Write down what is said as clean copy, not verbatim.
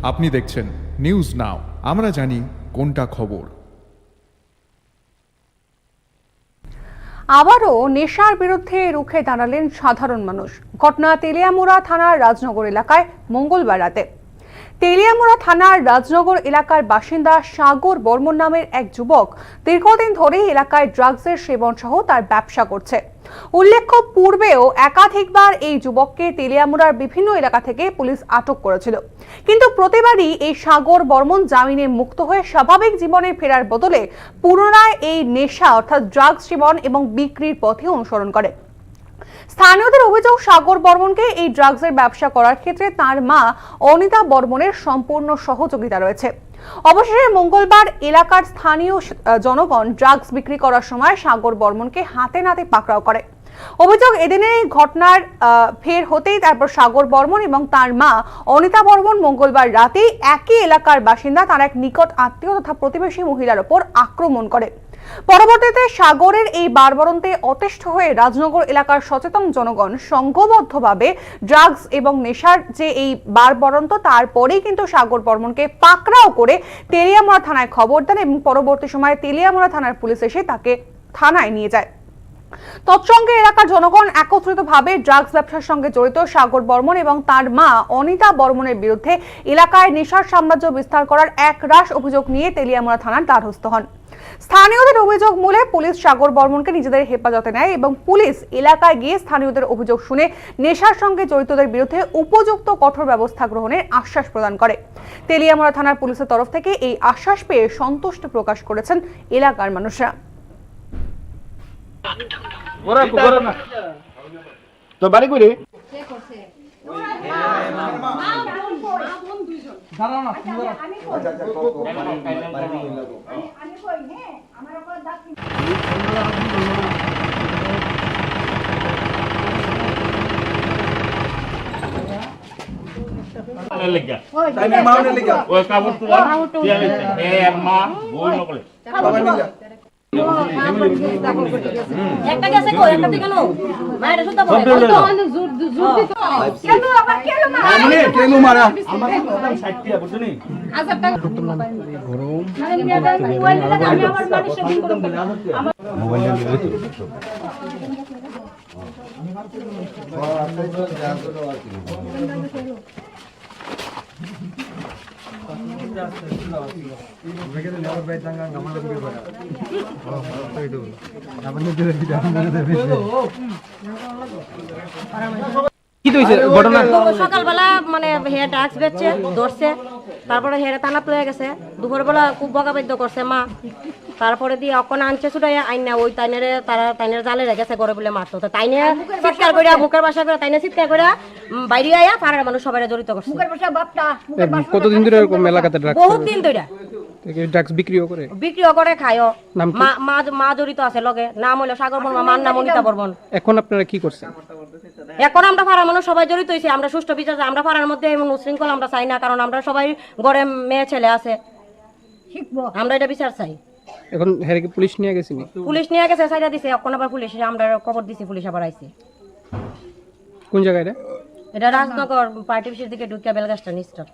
আপনি দেখছেন news now, আমরা জানি কোনটা খবর। আবারও নেশার বিরুদ্ধে রুখে দাঁড়ালেন সাধারণ মানুষ। ঘটনা তেলিয়ামুড়া থানার রাজনগর এলাকায় মঙ্গলবার রাতে। তেলিয়ামুড়া থানার রাজনগর এলাকার বাসিন্দা সাগর বর্মন নামের এক যুবক দীর্ঘদিন ধরে এলাকায় ড্রাগসের সেবন সহ তার ব্যবসা করছে। উল্লেখ্য, পূর্বেও একাধিকবার এই যুবককে তেলিয়ামুড়ার বিভিন্ন এলাকা থেকে পুলিশ আটক করেছিল, কিন্তু প্রতিবারই এই সাগর বর্মন জামিনে মুক্ত হয়ে স্বাভাবিক জীবনে ফেরার বদলে পুনরায় এই নেশা অর্থাৎ ড্রাগস সেবন এবং বিক্রির পথে অনুসরণ করে। স্থানীয়দের অভিযোগ, সাগর বর্মনকে এই ড্রাগসের ব্যবসা করার ক্ষেত্রে তার মা অনিতা বর্মনের সম্পূর্ণ সহযোগিতা রয়েছে। অবশেষে মঙ্গলবার এলাকার স্থানীয় জনগণ ড্রাগস বিক্রি করার সময় সাগর বর্মনকে হাতে নাতে পাকড়াও করে। অভিযোগ, এদিনের এই ঘটনার ফের হতেই তারপর সাগর বর্মন এবং তার মা অনিতা বর্মন মঙ্গলবার রাতেই একই এলাকার বাসিন্দা তার এক নিকট আত্মীয় তথা প্রতিবেশী মহিলার ওপর আক্রমণ করে। পরবর্তীতে সাগরের এই বারবারন্তে অতিষ্ঠ হয়ে রাজনগর এলাকার সচেতন জনগণ সংঘবদ্ধভাবে ড্রাগস এবং নেশার যে এই বারবারন্ত, তারপরেই কিন্তু সাগর বর্মনকে পাকড়াও করে তেলিয়ামুড়া থানায় খবর দেন এবং পরবর্তী সময়ে তেলিয়ামুড়া থানার পুলিশ এসে তাকে থানায় নিয়ে যায়। তৎসঙ্গে এলাকার জনগণ একত্রিতভাবে ড্রাগস ব্যবসার সঙ্গে জড়িত সাগর বর্মন এবং তার মা অনিতা বর্মনের বিরুদ্ধে এলাকায় নেশার সাম্রাজ্য বিস্তার করার একরাশ অভিযোগ নিয়ে তেলিয়ামুড়া থানার দ্বারস্থ হন। স্থানীয়দের অভিযোগ মূলে পুলিশ সাগর বর্মনকে নিজেদের হেফাজতে নেয় এবং পুলিশ এলাকায় গিয়ে স্থানীয়দের অভিযোগ শুনে নেশার সঙ্গে জড়িতদের বিরুদ্ধে উপযুক্ত কঠোর ব্যবস্থা গ্রহণের আশ্বাস প্রদান করে। তেলিয়ামুড়া থানার পুলিশের তরফ থেকে এই আশ্বাস পেয়ে সন্তুষ্ট প্রকাশ করেছেন এলাকার মানুষরা। তো বাড়ি করে একটা গেছে কো একটা দিকে নো মাইরে সুদ্ধা বলে তো জুর জুর দিত কেন আবার কেন মারা আমার একদম 60 টিয়া বুঝছনি 1000 টাকা গরম মানে মোবাইল দিলে আমি আমার মানুষ সেদিন করে আমার মোবাইল দিয়ে দিছো সকালবেলা মানে হে ড্রাগস বেচছে ধরছে, তারপরে হেরে থানাত লয়ে গেছে। দুপুরবেলা খুব বকাবাদ্য করছে মা, তারপরে দিয়ে অকন আনছে ছুটাই আইনা ওই তাইনেরে তারা তাইনের জালে রেখেছে ঘরে বলে মারতো। তো তাইনে চিৎকার করে মুখের ভাষা করে তাইনে চিৎকার করে বাইরে আয়া পাড়ার মানুষ সবাই জড়িত করছে। কতদিন ধরে এরকম এলাকাতে ড্রাগস? বহুত দিন ধরে ড্রাগস বিক্রিও করে খায়ও। মা জড়িত আছে লগে, নাম হইলো সাগর বর্মন, মার নাম অনিতা বর্মন। এখন আপনারা কি করছেন? এখন আমরা পাড়ার মানুষ সবাই জড়িত হয়েছি। আমরা সুষ্ঠু বিচার চাই। আমরা পাড়ার মধ্যে এমন উশৃঙ্খল আমরা চাই না, কারণ আমরা সবাই ঘরে মেয়ে ছেলে আছে, আমরা এটা বিচার চাই। এখন হেরে কি পুলিশ নিয়ে গেছে? পুলিশ নিয়ে গেছে, সাইডা দিছে। এখন আবার পুলিশ আমরা খবর দিছি, পুলিশ আবার আইছে। কোন জায়গায় এটা রাজনগর পার্টি অফিসের দিকে ঢুকিয়া বেলগাছটা নিস্টার।